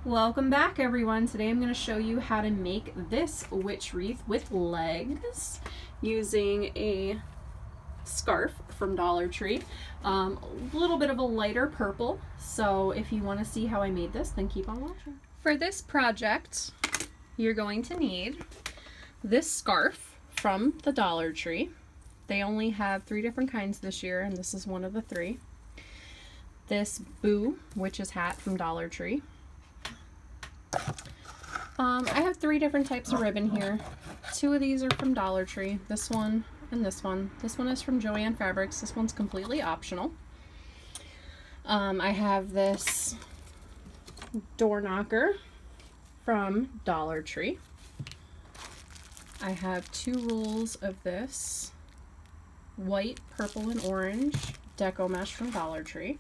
Welcome back, everyone. Today I'm going to show you how to make this witch wreath with legs using a scarf from Dollar Tree. A little bit of a lighter purple, so if you want to see how I made this, then keep on watching. For this project, you're going to need this scarf from the Dollar Tree. They only have 3 different kinds this year, and this is one of the 3. This Boo witch's hat from Dollar Tree. I have 3 different types of ribbon here. 2 of these are from Dollar Tree, this one and this one. This one is from Joann Fabrics. This one's completely optional. I have this door knocker from Dollar Tree. I have 2 rolls of this white, purple, and orange deco mesh from Dollar Tree.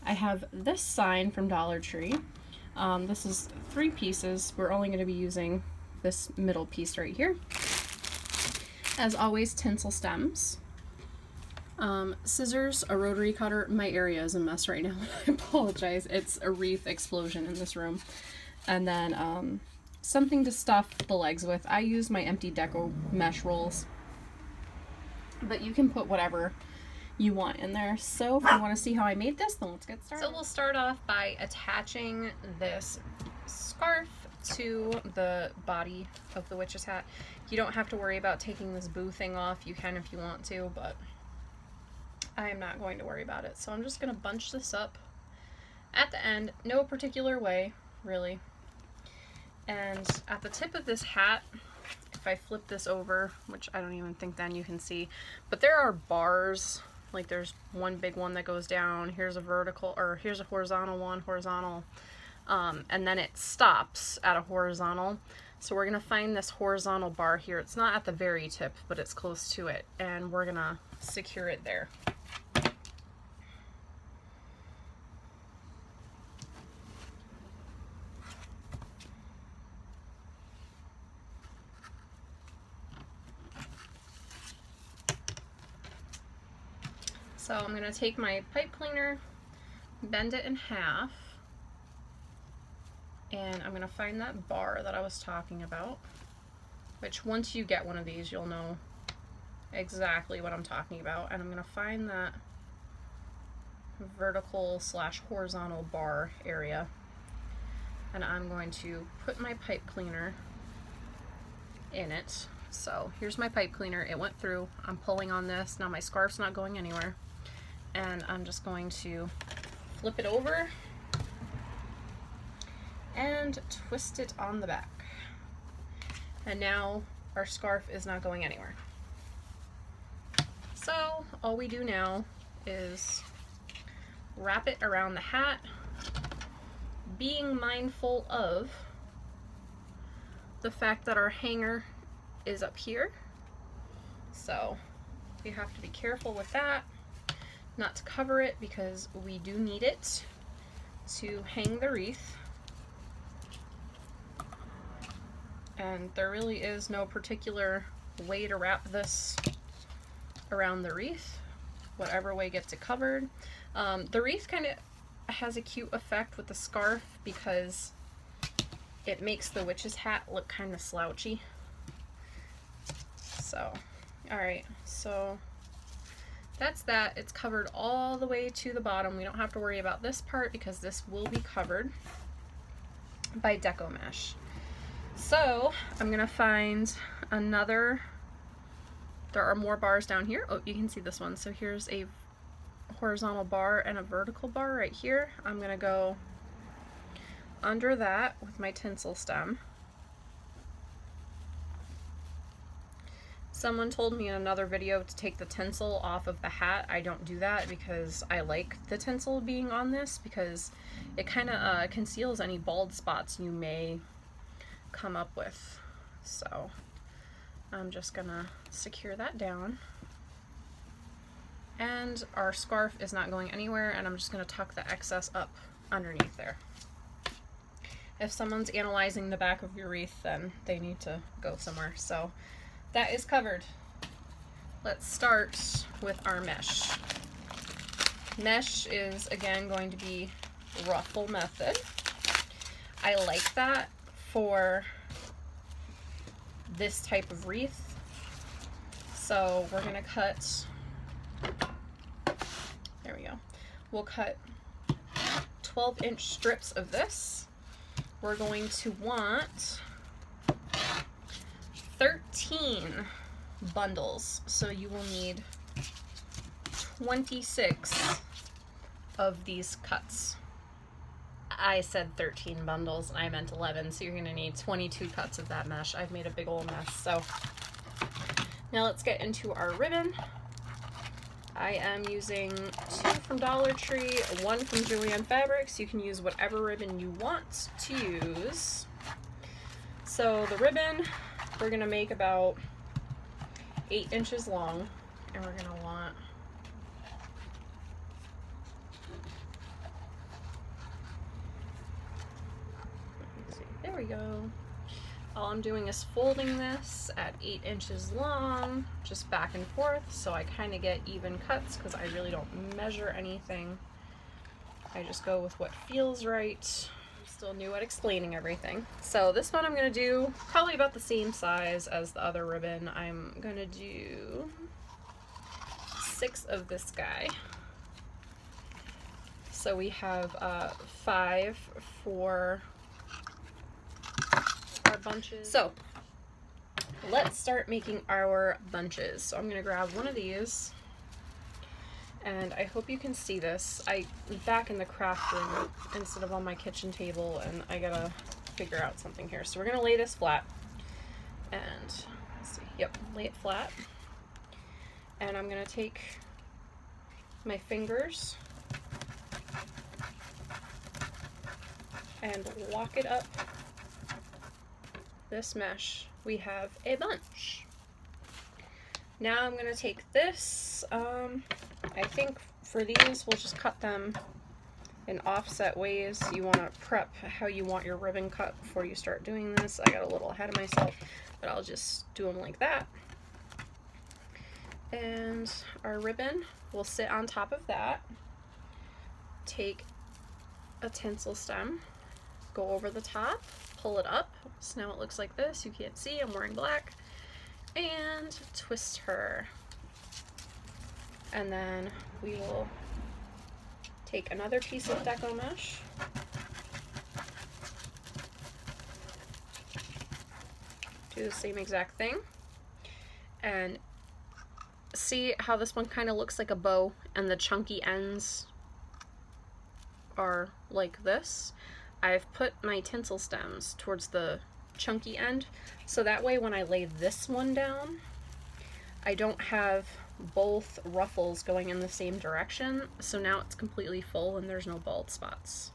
I have this sign from Dollar Tree. This is 3 pieces. We're only going to be using this middle piece right here. As always, tinsel stems, scissors, a rotary cutter. My area is a mess right now. I apologize. It's a wreath explosion in this room. And then something to stuff the legs with. I use my empty deco mesh rolls, but you can put whatever you want in there. So if you want to see how I made this, then let's get started. So we'll start off by attaching this scarf to the body of the witch's hat. You don't have to worry about taking this boo thing off. You can if you want to, but I am not going to worry about it. So I'm just going to bunch this up at the end, no particular way, really. And at the tip of this hat, if I flip this over, which I don't even think then you can see, but there are bars. Like there's one big one that goes down, here's a vertical, or here's a horizontal one, and then it stops at a horizontal. So we're gonna find this horizontal bar here. It's not at the very tip, but it's close to it, and we're gonna secure it there. So I'm going to take my pipe cleaner, bend it in half, and I'm going to find that bar that I was talking about, which once you get one of these, you'll know exactly what I'm talking about. And I'm going to find that vertical / horizontal bar area, and I'm going to put my pipe cleaner in it. So here's my pipe cleaner. It went through. I'm pulling on this. Now my scarf's not going anywhere. And I'm just going to flip it over and twist it on the back. And now our scarf is not going anywhere. So all we do now is wrap it around the hat, being mindful of the fact that our hanger is up here. So you have to be careful with that. Not to cover it, because we do need it to hang the wreath. And there really is no particular way to wrap this around the wreath. Whatever way gets it covered. The wreath kind of has a cute effect with the scarf because it makes the witch's hat look kind of slouchy. So, alright, so that's that. It's covered all the way to the bottom. We don't have to worry about this part because this will be covered by deco mesh. So I'm gonna find another, there are more bars down here. Oh, you can see this one. So here's a horizontal bar and a vertical bar right here. I'm gonna go under that with my tinsel stem. Someone told me in another video to take the tinsel off of the hat. I don't do that because I like the tinsel being on this because it kind of conceals any bald spots you may come up with. So I'm just gonna secure that down. And our scarf is not going anywhere, and I'm just gonna tuck the excess up underneath there. If someone's analyzing the back of your wreath, then they need to go somewhere. So that is covered. Let's start with our mesh. Mesh is again going to be ruffle method. I like that for this type of wreath. So we're gonna cut, there we go. We'll cut 12-inch strips of this. We're going to want 13 bundles. So you will need 26 of these cuts. I said 13 bundles and I meant 11, so you're gonna need 22 cuts of that mesh. I've made a big old mess. So now let's get into our ribbon. I am using 2 from Dollar Tree, 1 from Joann Fabrics. You can use whatever ribbon you want to use. So the ribbon, we're gonna make about 8 inches long, and we're gonna want there we go. All I'm doing is folding this at 8 inches long, just back and forth, so I kind of get even cuts because I really don't measure anything. I just go with what feels right. I'm still new at explaining everything. So this one I'm going to do probably about the same size as the other ribbon. I'm going to do 6 of this guy. So we have 5 for our bunches. So let's start making our bunches. So I'm gonna grab one of these, and I hope you can see this. I'm back in the craft room instead of on my kitchen table, and I gotta figure out something here. So we're gonna lay this flat, and let's see, yep, lay it flat. And I'm gonna take my fingers and walk it up this mesh. We have a bunch. Now I'm gonna take this, I think for these we'll just cut them in offset ways. You want to prep how you want your ribbon cut before you start doing this. I got a little ahead of myself, but I'll just do them like that. And our ribbon will sit on top of that. Take a tinsel stem, go over the top, pull it up, so now it looks like this. You can't see, I'm wearing black, and twist her. And then we will take another piece of deco mesh, do the same exact thing, and see how this one kind of looks like a bow and the chunky ends are like this. I've put my tinsel stems towards the chunky end, so that way when I lay this one down, I don't have both ruffles going in the same direction, so now it's completely full and there's no bald spots.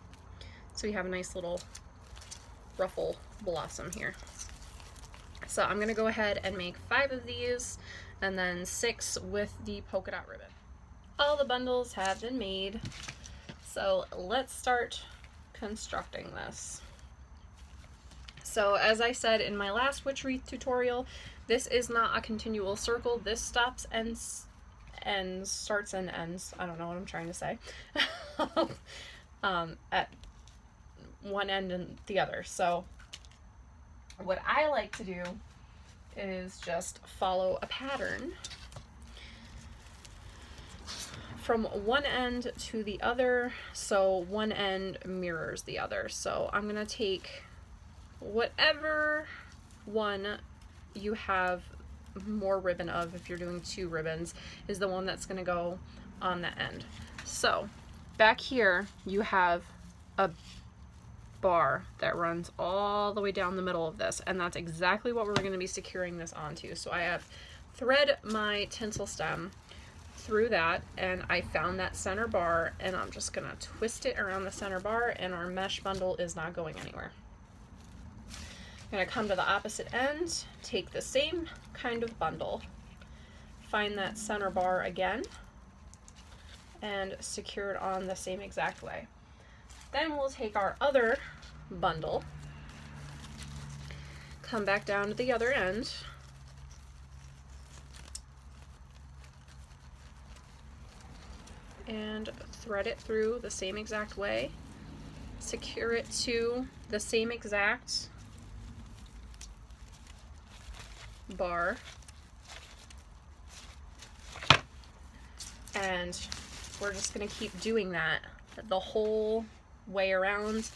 So you have a nice little ruffle blossom here. So I'm gonna go ahead and make 5 of these, and then 6 with the polka dot ribbon. All the bundles have been made, so let's start constructing this. So as I said in my last witch wreath tutorial, this is not a continual circle. This stops and starts and ends. I don't know what I'm trying to say. At one end and the other. So what I like to do is just follow a pattern from one end to the other, so one end mirrors the other. So I'm gonna take whatever one you have more ribbon of, if you're doing 2 ribbons, is the one that's gonna go on the end. So back here you have a bar that runs all the way down the middle of this, and that's exactly what we're going to be securing this onto. So I have thread my tinsel stem through that, and I found that center bar, and I'm just going to twist it around the center bar, and our mesh bundle is not going anywhere. I'm going to come to the opposite end, take the same kind of bundle, find that center bar again, and secure it on the same exact way. Then we'll take our other bundle, come back down to the other end, and thread it through the same exact way, secure it to the same exact bar. And we're just gonna keep doing that the whole way around.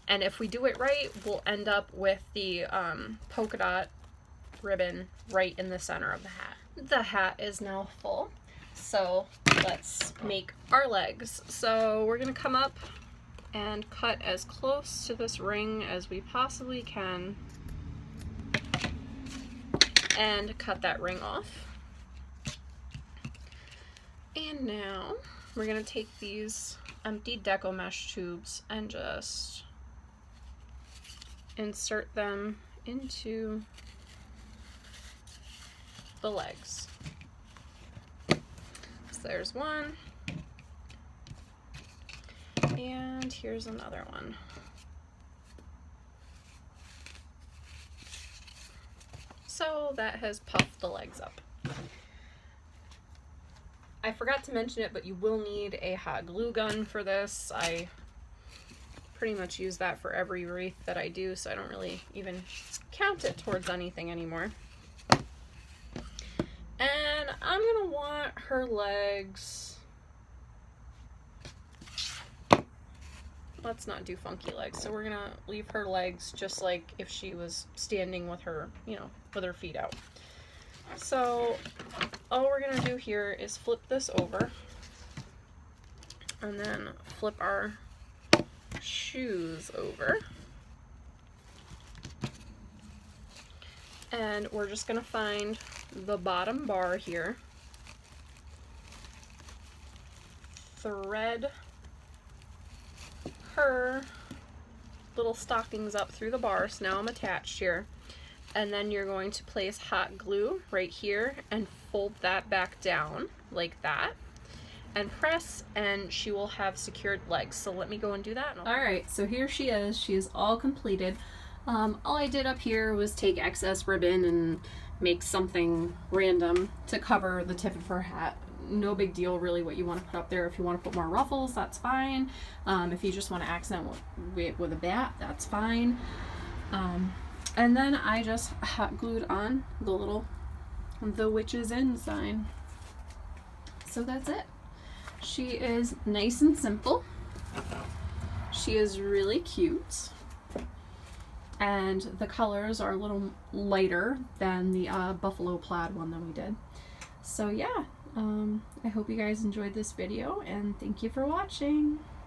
And if we do it right, we'll end up with the polka dot ribbon right in the center of the hat. The hat is now full, so let's make our legs. So we're gonna come up and cut as close to this ring as we possibly can and cut that ring off. And now we're gonna take these empty deco mesh tubes and just insert them into the legs. So there's one, and here's another one. So that has puffed the legs up. I forgot to mention it, but you will need a hot glue gun for this. I pretty much use that for every wreath that I do, so I don't really even count it towards anything anymore. And I'm gonna want her legs, let's not do funky legs, so we're gonna leave her legs just like if she was standing with her, you know, with her feet out. So all we're gonna do here is flip this over and then flip our shoes over, and we're just gonna find the bottom bar here, thread her little stockings up through the bar, so now I'm attached here, and then you're going to place hot glue right here and fold that back down like that and press, and she will have secured legs. So let me go and do that. Alright, so here she is. She is all completed. All I did up here was take excess ribbon and make something random to cover the tip of her hat. No big deal really what you want to put up there. If you want to put more ruffles, that's fine. If you just want to accent with a bat, that's fine. And then I just hot glued on the witch's end sign. So that's it. She is nice and simple. She is really cute. And the colors are a little lighter than the buffalo plaid one that we did. So yeah, I hope you guys enjoyed this video, and thank you for watching.